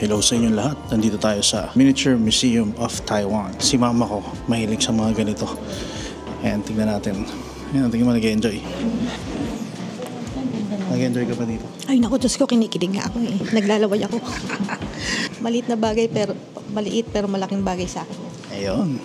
Hello sa inyong lahat. Nandito tayo sa Miniature Museum of Taiwan. Si mama ko, mahilig sa mga ganito. Ayan, tingnan natin. Ayan, tingnan mo, nag-enjoy. Nag-enjoy ka pa dito? Ay naku, Diyos ko, kinikilig nga ako eh. Naglalaway ako. Maliit na bagay pero, maliit pero malaking bagay sa akin. Ayun.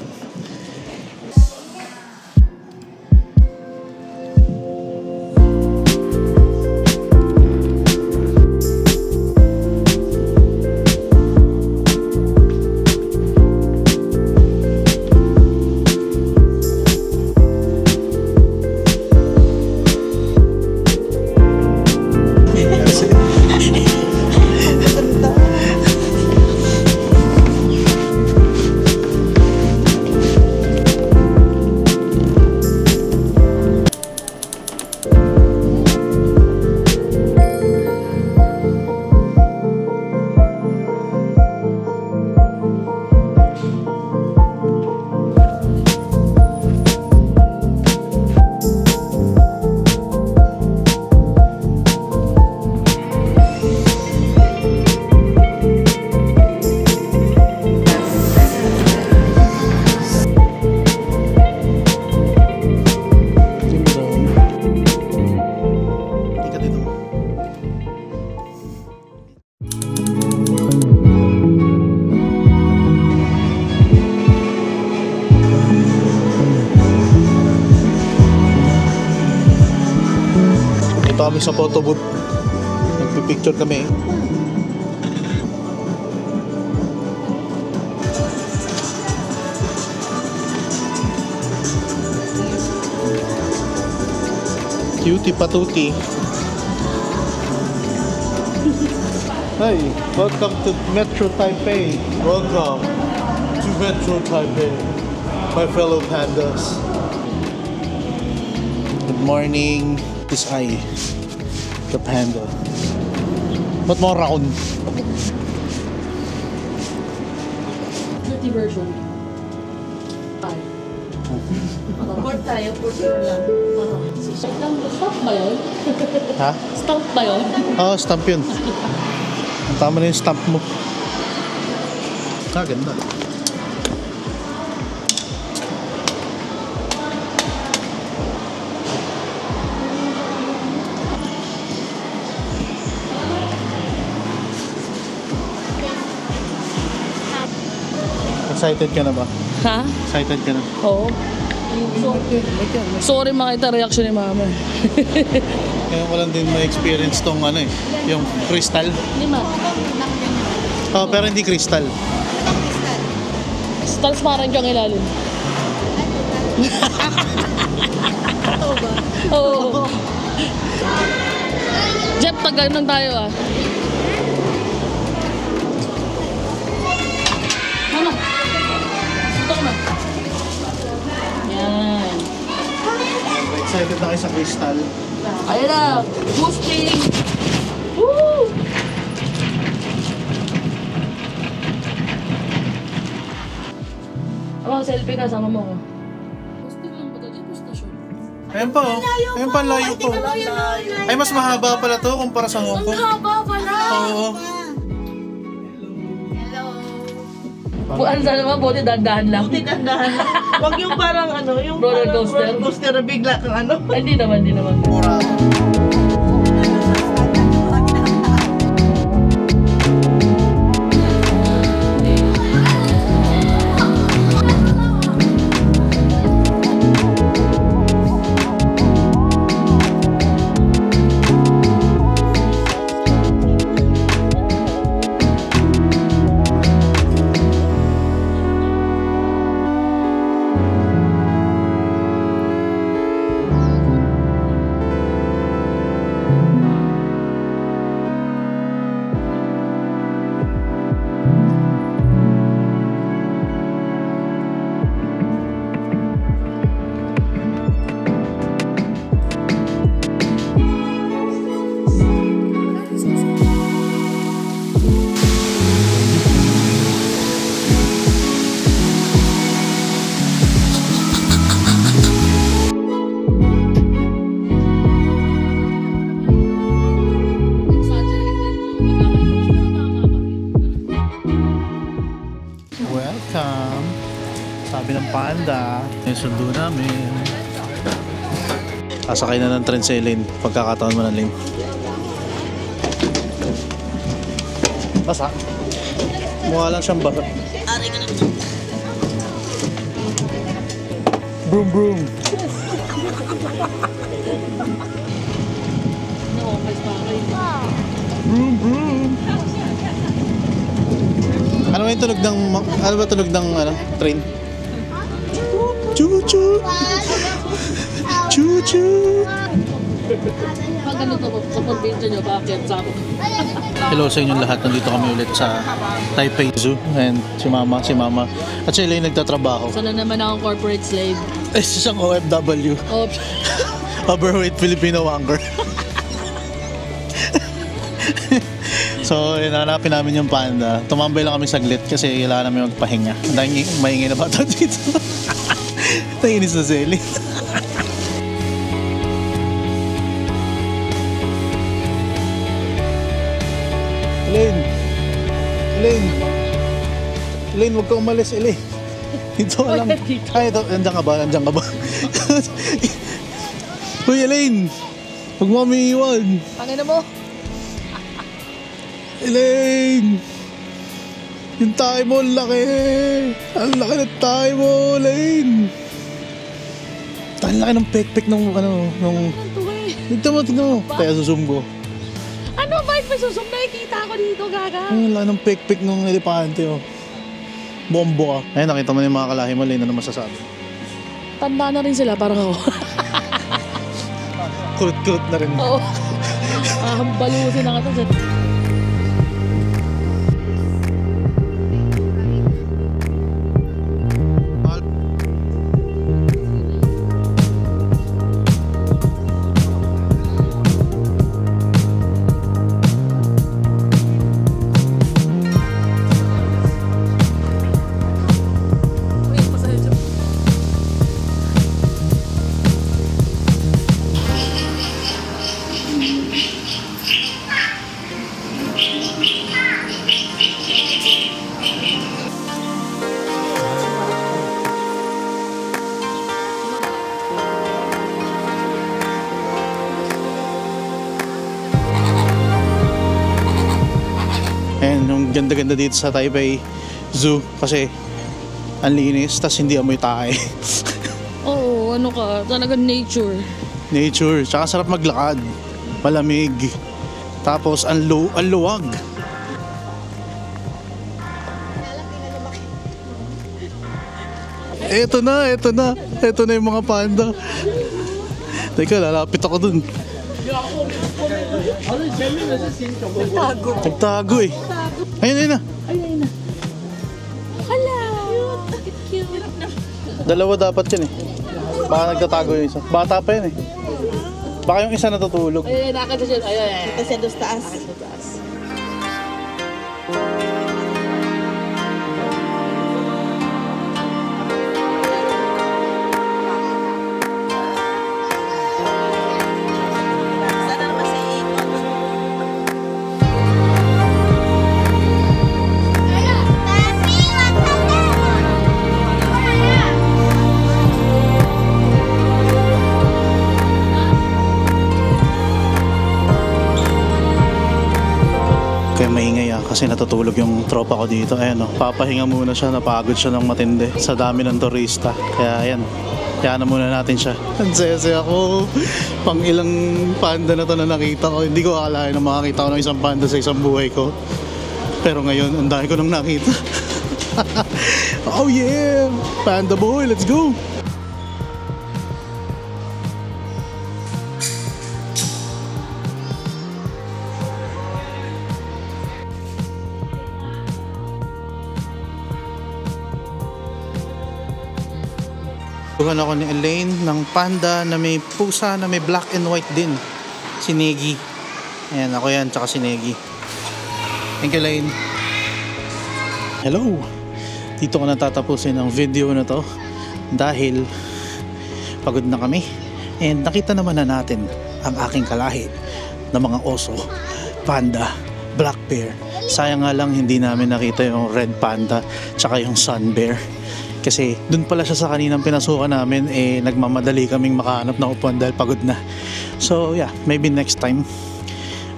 Kami sa photo booth. Nagpipicture kami. Cutie patuti. Hey, welcome to Metro Taipei. Welcome to Metro Taipei, my fellow pandas. Good morning. This I the panda. Ba't mo round? Dirty version. Ay. Port tayo, port lang. Stamp ba yun? Ha? Stamp ba yun? Oo, stamp yun. Tama na yung stamp mo. Ganda. Excited ka na ba? Ha? Excited ka na? Oo. Sorry makita reaction ni mama. Kaya ko lang din ma-experience tong ano eh, yung crystal. Hindi ma. Oh, pero hindi crystal. Stars parang yung ilalim. Totoo ba? Oo. Jeff, tagal nang tayo ah. Mama. Ito ka na. Yan. Excited na kayo sa crystal. Ayun na. Boosting. Woo! Ako, selfie ka, sama mo ko. Boosting lang ba ito? Di postasyon. Ayun pa oh. Ayun pa, layo po. Ay, mas mahaba pala to kumpara sa Hong Kong. Ang haba pala! Oo. Ano sa naman, buti dandahan lang. Buti dandahan. Huwag yung parang ano, yung Roller parang coaster? roller coaster na bigla kang ano. Ay, hindi naman, hindi naman. Mura. Welcome. Sabi ng panda. Yung sundo namin. Sasakay na ng tren si Elaine. Pagkakataon mo na, Elaine. Basa. Mukha lang siyang basa. Broom broom. Broom broom. Ano ba yung tunog ng train? Choo choo. Choo choo. Pag ano to, sa probinsya nyo, bakit? Sabo. Hello sa inyong lahat. Nandito kami ulit sa Taipei Zoo. And si Mama. At si Elaine nagtatrabaho. Sana naman akong corporate slave. Eh, siyang OFW. Oh, Overweight Filipino wanker. So, hanapin namin yung panda. Tumambay lang kami saglit kasi kailangan namin magpahinga. Dahil maingay na bata dito. Nainis na si Elaine. Elaine, huwag ka umalis, Elaine. Dito ka lang. Ay, ito, nandiyan ka ba? Uy, Elaine, huwag mo kami iwan. pangina mo. Elaine, yung tayo mo, ang laki. Ang laki ng tayo mo, Elaine. Ang laki ng pek-pek nung. Tignan mo. Kaya susum ko. Ano ba? May susum nakikita ko dito, gaga. Ang laki ng pek-pek nung elepante, oh. Bombo ka. Ayun, nakita mo na yung mga kalahi mo, Elaine, ano masasabi? Tanda na rin sila, parang ako. Kurut-kurut na rin. Oo. Balusin na ka to. Ayan, yung ganda-ganda dito sa Taipei Zoo kasi ang linis, tas hindi amoy tae. Oo, ano ka, talagang nature. Nature, tsaka sarap maglakad. Malamig. Tapos ang luwag. Eto na yung mga panda. Teka, lalapit ako dun. Nagtago eh. Ayun na. Hala! Cute. Dalawa dapat yun eh. Baka nagtatago yung isa. Bata pa yun eh. Baka yung isa natutulog. Ay, nakakita siya. Ay. Kasi doon sa taas. Kaya maingay kasi natutulog yung tropa ko dito. Ayan papahinga muna siya, napagod siya ng matindi sa dami ng turista. Kaya ayan, kaya na muna natin siya. Ang saya ako. Pang ilang panda na to na nakita ko. Hindi ko akalain na makakita ko ng isang panda sa isang buhay ko. Pero ngayon, ang dami ko nang nakita. Oh yeah! Panda boy, let's go! Tuhan ako ni Elaine ng panda na may pusa na may black and white din. Si Negi. Ayan, ako yan, tsaka si Negi. Thank you, Elaine. Hello! Dito ko natatapusin ang video na to dahil pagod na kami. And nakita naman na natin ang aking kalahi ng mga oso, panda, black bear, Sayang nga lang hindi namin nakita yung red panda tsaka yung sun bear. Kasi dun pala siya sa kaninang pinasukan namin, nagmamadali kaming makahanap ng upuan dahil pagod na. So yeah, maybe next time.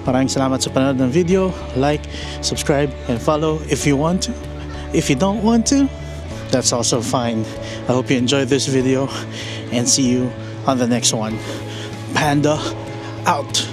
Maraming salamat sa panonood ng video. Like, subscribe, and follow if you want to. If you don't want to, that's also fine. I hope you enjoyed this video and see you on the next one. Panda out.